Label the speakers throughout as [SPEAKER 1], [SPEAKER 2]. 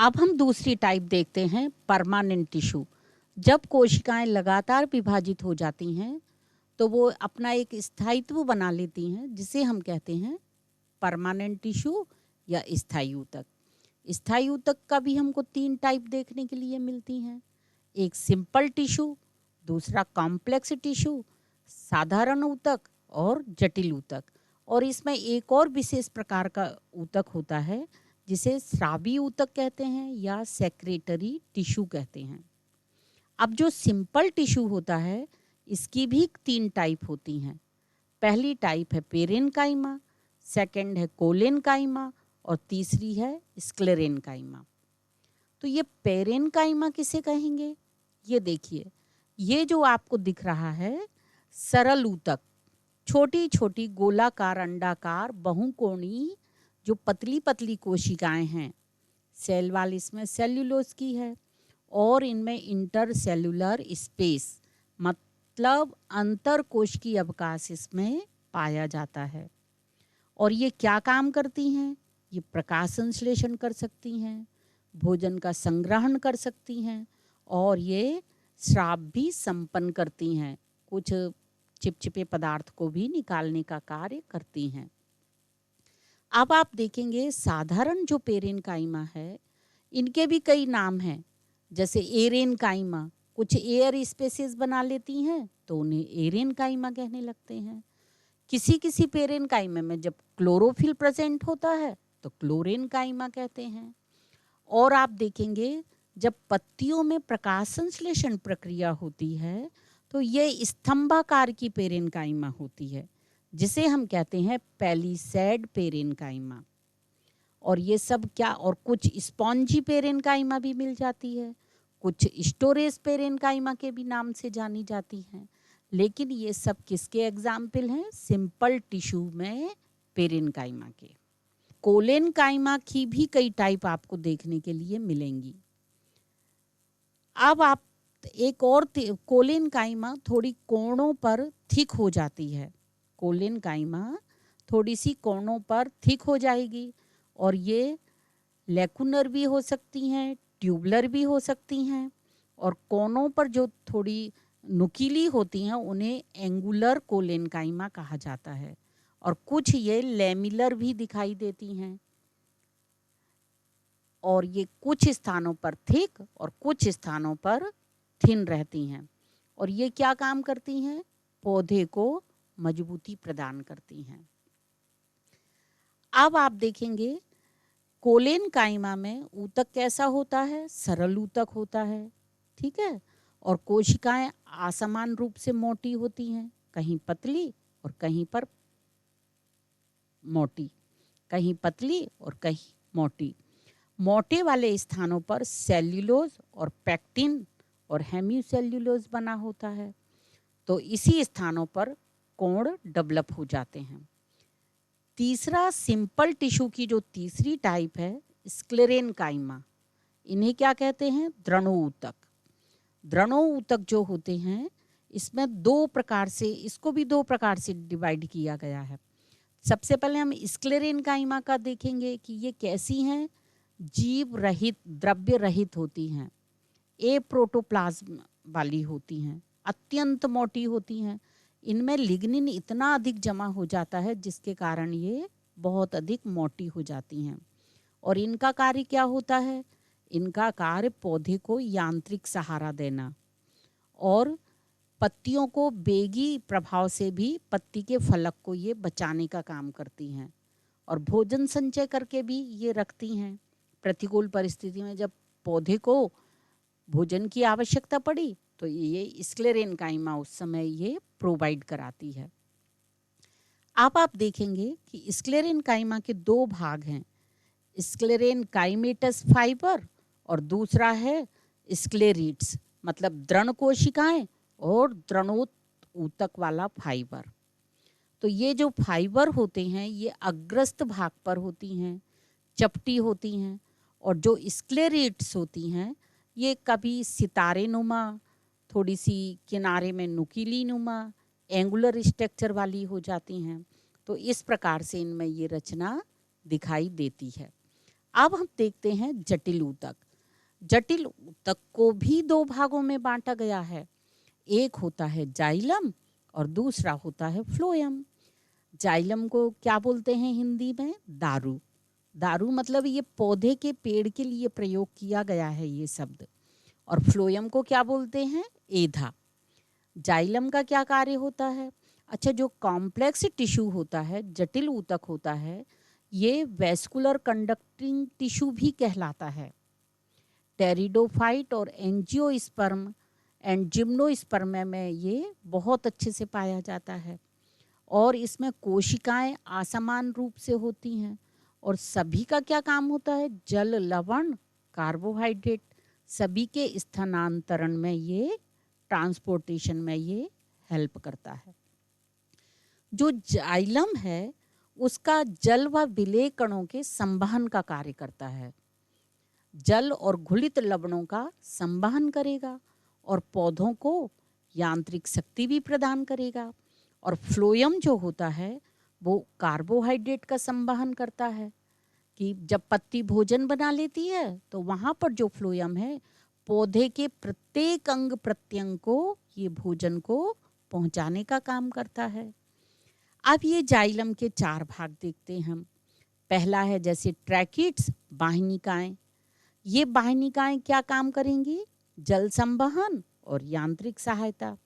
[SPEAKER 1] अब हम दूसरी टाइप देखते हैं, परमानेंट टिश्यू। जब कोशिकाएं लगातार विभाजित हो जाती हैं तो वो अपना एक स्थायित्व बना लेती हैं, जिसे हम कहते हैं परमानेंट टिश्यू या स्थायी ऊतक। स्थायी ऊतक का भी हमको तीन टाइप देखने के लिए मिलती हैं। एक सिंपल टिश्यू, दूसरा कॉम्प्लेक्स टिश्यू, साधारण ऊतक और जटिल ऊतक। और इसमें एक और विशेष प्रकार का ऊतक होता है जिसे स्रावी ऊतक कहते हैं या सेक्रेटरी टिश्यू कहते हैं। अब जो सिंपल टिश्यू होता है इसकी भी तीन टाइप होती हैं। पहली टाइप है पेरेनकाइमा, सेकंड है कोलेनकाइमा और तीसरी है स्क्लेरेनकाइमा। तो ये पेरेनकाइमा किसे कहेंगे? ये देखिए, ये जो आपको दिख रहा है सरल ऊतक, छोटी छोटी गोलाकार अंडाकार बहुकोणीय जो पतली पतली कोशिकाएं हैं। सेल वाल इसमें सेल्यूलोज की है और इनमें इंटरसेल्युलर स्पेस मतलब अंतर कोशिकीय अवकाश इसमें पाया जाता है। और ये क्या काम करती हैं? ये प्रकाश संश्लेषण कर सकती हैं, भोजन का संग्रहण कर सकती हैं और ये स्राव भी संपन्न करती हैं। कुछ चिपचिपे पदार्थ को भी निकालने का कार्य करती हैं। अब आप देखेंगे साधारण जो पेरेनकाइमा है इनके भी कई नाम हैं, जैसे एरेनकाइमा। कुछ एयर स्पेसिस बना लेती हैं तो उन्हें एरेनकाइमा कहने लगते हैं। किसी किसी पेरेनकाइमा में जब क्लोरोफिल प्रेजेंट होता है तो क्लोरेनकाइमा कहते हैं। और आप देखेंगे जब पत्तियों में प्रकाश संश्लेषण प्रक्रिया होती है तो ये स्तंभाकार की पेरेनकाइमा होती है, जिसे हम कहते हैं पैलिसैड पेरेनकाइमा। और ये सब क्या, और कुछ स्पॉन्जी पेरेनकाइमा भी मिल जाती है, कुछ स्टोरेज पेरेनकाइमा के भी नाम से जानी जाती हैं। लेकिन ये सब किसके एग्जाम्पल हैं? सिंपल टिश्यू में पेरेनकाइमा के। कोलेनकाइमा की भी कई टाइप आपको देखने के लिए मिलेंगी। अब आप एक और कोलेनकाइमा थोड़ी कोणों पर थिक हो जाती है। कोलेनकाइमा थोड़ी सी कोणों पर थिक हो जाएगी और ये लेकुनर भी हो सकती हैं, ट्यूबलर भी हो सकती हैं। और कोनों पर जो थोड़ी नुकीली होती हैं उन्हें एंगुलर कोलेनकाइमा कहा जाता है। और कुछ ये लेमिलर भी दिखाई देती हैं और ये कुछ स्थानों पर थिक और कुछ स्थानों पर थिन रहती हैं। और ये क्या काम करती हैं? पौधे को मजबूती प्रदान करती हैं। अब आप देखेंगे कोलेनकाइमा में ऊतक कैसा होता है? सरल ऊतक होता है, ठीक है। और कोशिकाएं असमान रूप से मोटी होती हैं, कहीं पतली और कहीं पर मोटी, कहीं पतली और कहीं मोटी। मोटे वाले स्थानों पर सेल्यूलोज और पैक्टिन और हेम्यूसेल्यूलोज बना होता है, तो इसी स्थानों पर कोण डेवलप हो जाते हैं। तीसरा सिंपल टिश्यू की जो तीसरी टाइप है स्क्लेरेनकाइमा, इन्हें क्या कहते हैं? द्रणो ऊतक। द्रणो ऊतक जो होते हैं इसमें दो प्रकार से, इसको भी दो प्रकार से डिवाइड किया गया है। सबसे पहले हम स्क्लेरेनकाइमा का देखेंगे कि ये कैसी हैं। जीव रहित, द्रव्य रहित होती हैं, ए प्रोटोप्लाज्म वाली होती हैं, अत्यंत मोटी होती हैं। इनमें लिग्निन इतना अधिक जमा हो जाता है जिसके कारण ये बहुत अधिक मोटी हो जाती हैं। और इनका कार्य क्या होता है? इनका कार्य पौधे को यांत्रिक सहारा देना और पत्तियों को बेगी प्रभाव से भी पत्ती के फलक को ये बचाने का काम करती हैं। और भोजन संचय करके भी ये रखती हैं। प्रतिकूल परिस्थिति में जब पौधे को भोजन की आवश्यकता पड़ी तो ये स्क्लेरेनकाइमा उस समय ये प्रोवाइड कराती है। अब आप देखेंगे कि स्क्लेरेनकाइमा के दो भाग हैं, स्क्लेरेनकाइमेटस फाइबर और दूसरा है स्क्लेरीड्स, मतलब दृढ़ कोशिकाएं और दृढ़ोत्तक वाला फाइबर। तो ये जो फाइबर होते हैं ये अग्रस्त भाग पर होती हैं, चपटी होती हैं। और जो स्क्लेरीड्स होती हैं ये कभी सितारे नुमा, थोड़ी सी किनारे में नुकीली नुमा, एंगुलर स्ट्रक्चर वाली हो जाती हैं। तो इस प्रकार से इनमें ये रचना दिखाई देती है। अब हम देखते हैं जटिल ऊतक। जटिल ऊतक को भी दो भागों में बांटा गया है। एक होता है जाइलम और दूसरा होता है फ्लोएम। जाइलम को क्या बोलते हैं हिंदी में? दारू। दारू मतलब ये पौधे के पेड़ के लिए प्रयोग किया गया है ये शब्द। और फ्लोएम को क्या बोलते हैं? एधा। जाइलम का क्या कार्य होता है? अच्छा, जो कॉम्प्लेक्स टिश्यू होता है, जटिल ऊतक होता है, ये वेस्कुलर कंडक्टिंग टिश्यू भी कहलाता है। टेरिडोफाइट और एंजियोस्पर्म एंड जिम्नोस्पर्म में ये बहुत अच्छे से पाया जाता है। और इसमें कोशिकाएं असमान रूप से होती हैं। और सभी का क्या काम होता है? जल, लवण, कार्बोहाइड्रेट सभी के स्थानांतरण में ये, ट्रांसपोर्टेशन में ये हेल्प करता है। जो जाइलम है उसका जल व विलेय कणों के संवहन का कार्य करता है। जल और घुलित लवणों का संवहन करेगा और पौधों को यांत्रिक शक्ति भी प्रदान करेगा। और फ्लोएम जो होता है वो कार्बोहाइड्रेट का संवहन करता है कि जब पत्ती भोजन बना लेती है तो वहाँ पर जो फ्लोएम है पौधे के प्रत्येक अंग प्रत्यंग को ये भोजन को पहुँचाने का काम करता है। अब ये जाइलम के चार भाग देखते हैं हम। पहला है जैसे ट्रैकिड्स, वाहिनिकाएं। ये वाहिनिकाएं क्या काम करेंगी? जल संवहन और यांत्रिक सहायता।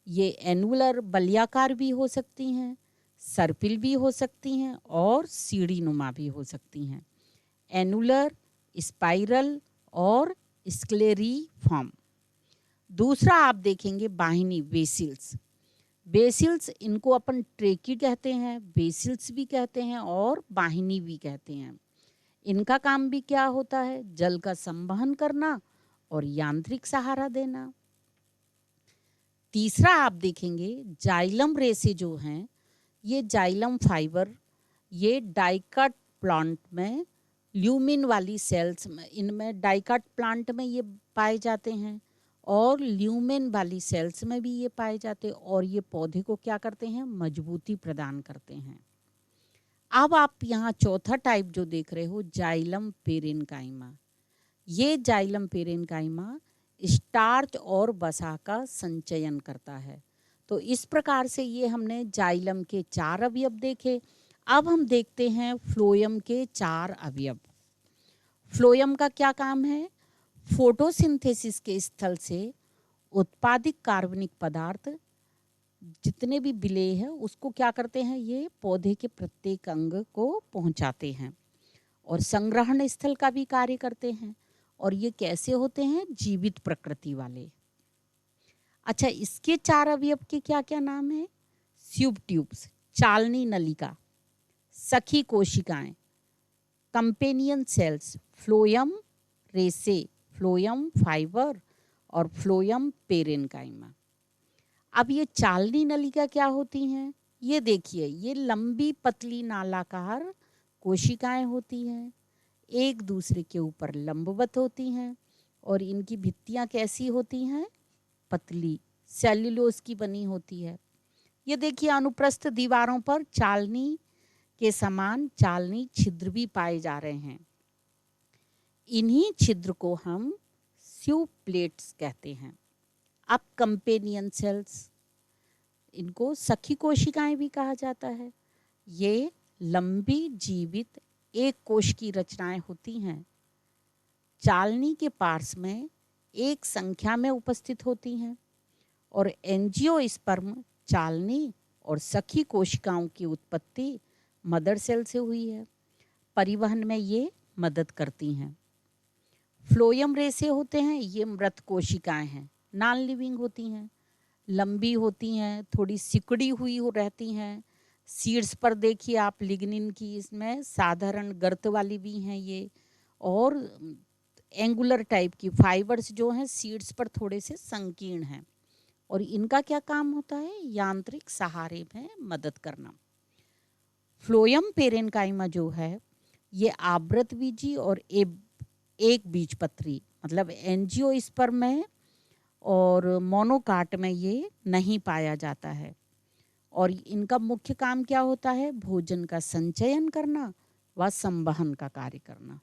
[SPEAKER 1] ये एनुलर बलियाकार भी हो सकती हैं, सर्पिल भी हो सकती हैं और सीढ़ी नुमा भी हो सकती हैं। एनुलर, स्पाइरल और स्क्लेरीफॉर्म। दूसरा आप देखेंगे वाहिनी, वेसिल्स। बेसिल्स इनको अपन ट्रेकी कहते हैं, बेसिल्स भी कहते हैं और वाहिनी भी कहते हैं। इनका काम भी क्या होता है? जल का संवहन करना और यांत्रिक सहारा देना। तीसरा आप देखेंगे जाइलम रेसे जो हैं, ये जाइलम फाइबर, ये डाइकट प्लांट में ल्यूमिन वाली सेल्स में, इनमें डाइकट प्लांट में ये पाए जाते हैं और ल्यूमेन वाली सेल्स में भी ये पाए जाते हैं। और ये पौधे को क्या करते हैं? मजबूती प्रदान करते हैं। अब आप यहाँ चौथा टाइप जो देख रहे हो, जाइलम पेरेन्काइमा। ये जाइलम पेरेन्काइमा स्टार्च और वसा का संचयन करता है। तो इस प्रकार से ये हमने जाइलम के चार अवयव देखे। अब हम देखते हैं फ्लोएम के चार अवयव। फ्लोएम का क्या काम है? फोटोसिंथेसिस के स्थल से उत्पादित कार्बनिक पदार्थ जितने भी विलेय है उसको क्या करते हैं? ये पौधे के प्रत्येक अंग को पहुंचाते हैं और संग्रहण स्थल का भी कार्य करते हैं। और ये कैसे होते हैं? जीवित प्रकृति वाले। अच्छा, इसके चार अवयव के क्या क्या नाम है? स्यूब ट्यूब्स, चालनी नलिका, सखी कोशिकाएं, कंपेनियन सेल्स, फ्लोएम रेसे, फ्लोएम फाइबर और फ्लोएम पेरेन्काइमा। अब ये चालनी नलिका क्या होती हैं? ये देखिए, ये लंबी पतली नालाकार कोशिकाएं होती हैं, एक दूसरे के ऊपर लंबवत होती हैं और इनकी भित्तियां कैसी होती हैं? पतली, सेल्यूलोज की बनी होती है। ये देखिए, अनुप्रस्थ दीवारों पर चालनी के समान चालनी छिद्र भी पाए जा रहे हैं। इन्हीं छिद्र को हम स्यू प्लेट्स कहते हैं। अब कंपेनियन सेल्स, इनको सखी कोशिकाएं भी कहा जाता है। ये लंबी जीवित एक कोश की रचनाएं होती हैं, चालनी के पार्श्व में एक संख्या में उपस्थित होती हैं। और एंजियोस्पर्म चालनी और सखी कोशिकाओं की उत्पत्ति मदर सेल से हुई है। परिवहन में ये मदद करती हैं। फ्लोएम रेसे होते हैं, ये मृत कोशिकाएं हैं, नॉन लिविंग होती हैं, लंबी होती हैं, थोड़ी सिकुड़ी हुई रहती हैं। सीड्स पर देखिए आप लिग्निन की, इसमें साधारण गर्त वाली भी हैं ये, और एंगुलर टाइप की फाइबर्स जो हैं सीड्स पर थोड़े से संकीर्ण हैं। और इनका क्या काम होता है? यांत्रिक सहारे में मदद करना। फ्लोएम पेरेन्काइमा जो है ये आवृत बीजी और एक बीजपत्री मतलब एंजियोस्पर्म में और मोनोकाट में ये नहीं पाया जाता है। और इनका मुख्य काम क्या होता है? भोजन का संचयन करना व संवहन का कार्य करना।